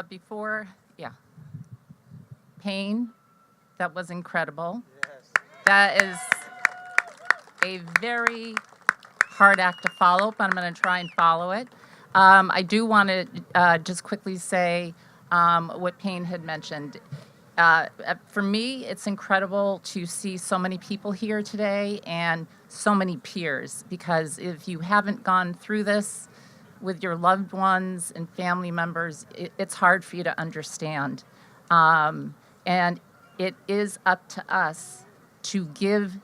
Before, yeah, pain, that was incredible. That is a very hard act to follow, but I'm going to try and follow it. I do want to just quickly say what Payne had mentioned. For me, it's incredible to see so many people here today and so many peers, because if you haven't gone through this with your loved ones and family members, it's hard for you to understand. And it is up to us to give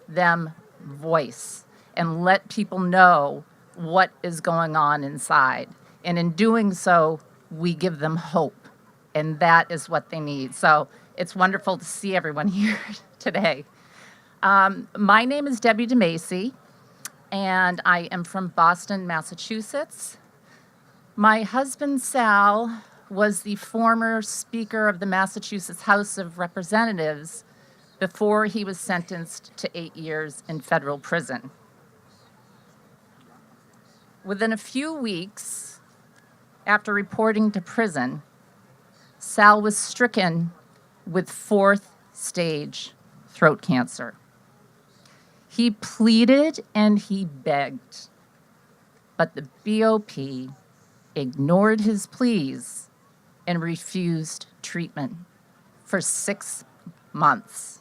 them voice and let people know what is going on inside. And in doing so, we give them hope. And that is what they need. So it's wonderful to see everyone here today. My name is Debbie DiMasi, and I am from Boston, Massachusetts. My husband, Sal, was the former Speaker of the Massachusetts House of Representatives before he was sentenced to 8 years in federal prison. Within a few weeks after reporting to prison, Sal was stricken with 4th-stage throat cancer. He pleaded and he begged, but the BOP ignored his pleas and refused treatment for 6 months.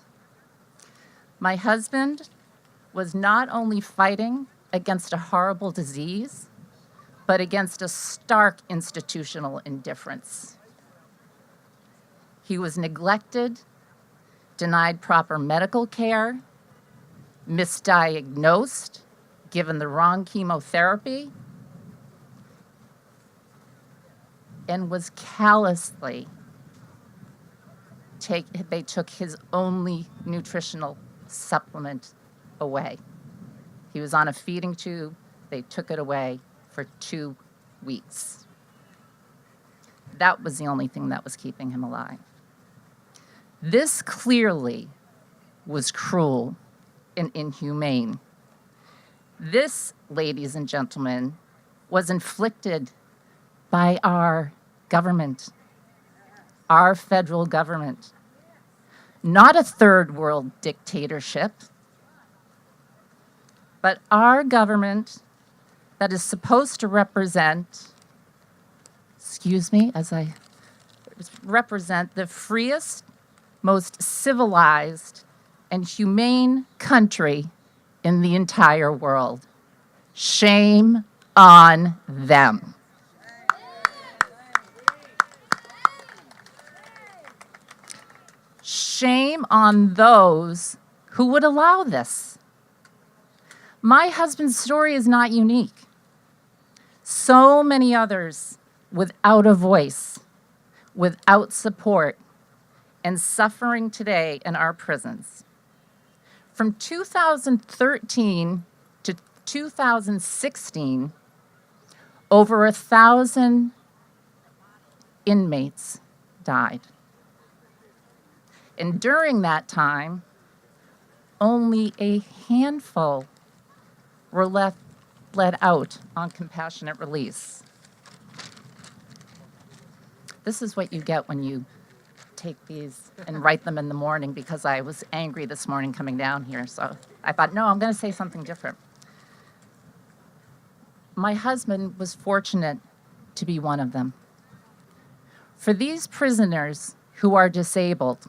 My husband was not only fighting against a horrible disease, but against a stark institutional indifference. He was neglected, denied proper medical care, misdiagnosed, given the wrong chemotherapy, and was callously they took his only nutritional supplement away. He was on a feeding tube. They took it away for 2 weeks. That was the only thing that was keeping him alive. This clearly was cruel and inhumane. This, ladies and gentlemen, was inflicted by our government, our federal government, not a third world dictatorship, but our government that is supposed to represent, represent the freest, most civilized, and humane country in the entire world. Shame on them. Shame on those who would allow this. My husband's story is not unique. So many others without a voice, without support, and suffering today in our prisons. From 2013 to 2016, over 1,000 inmates died. And during that time, only a handful were let out on compassionate release. This is what you get when you take these and write them in the morning, because I was angry this morning coming down here. So I thought, no, I'm going to say something different. My husband was fortunate to be one of them. For these prisoners who are disabled,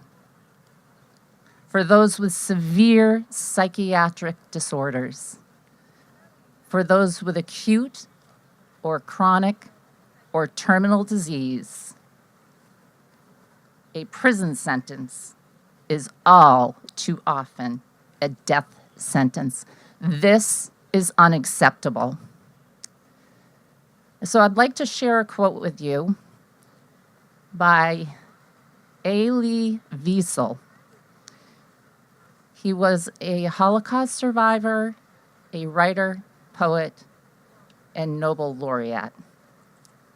for those with severe psychiatric disorders, for those with acute or chronic or terminal disease, a prison sentence is all too often a death sentence. This is unacceptable. So I'd like to share a quote with you by Elie Wiesel. He was a Holocaust survivor, a writer, poet, and Nobel laureate.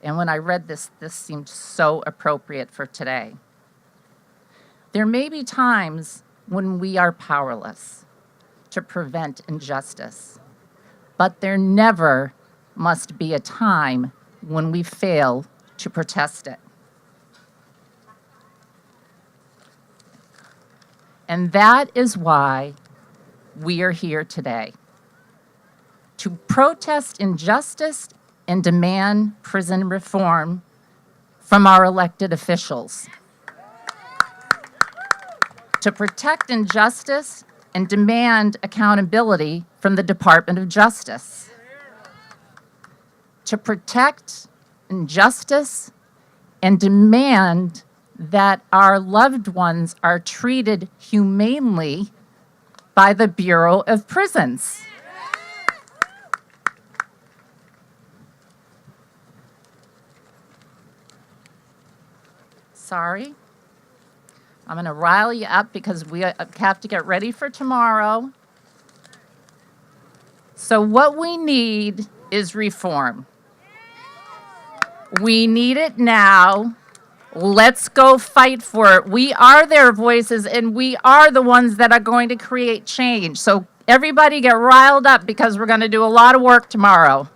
And when I read this, this seemed so appropriate for today. There may be times when we are powerless to prevent injustice, but there never must be a time when we fail to protest it. And that is why we are here today, to protest injustice and demand prison reform from our elected officials, to protect injustice and demand accountability from the Department of Justice, to protect injustice and demand that our loved ones are treated humanely by the Bureau of Prisons. Sorry. I'm going to rile you up because we have to get ready for tomorrow. So what we need is reform. We need it now. Let's go fight for it. We are their voices, and we are the ones that are going to create change. So everybody get riled up because we're going to do a lot of work tomorrow.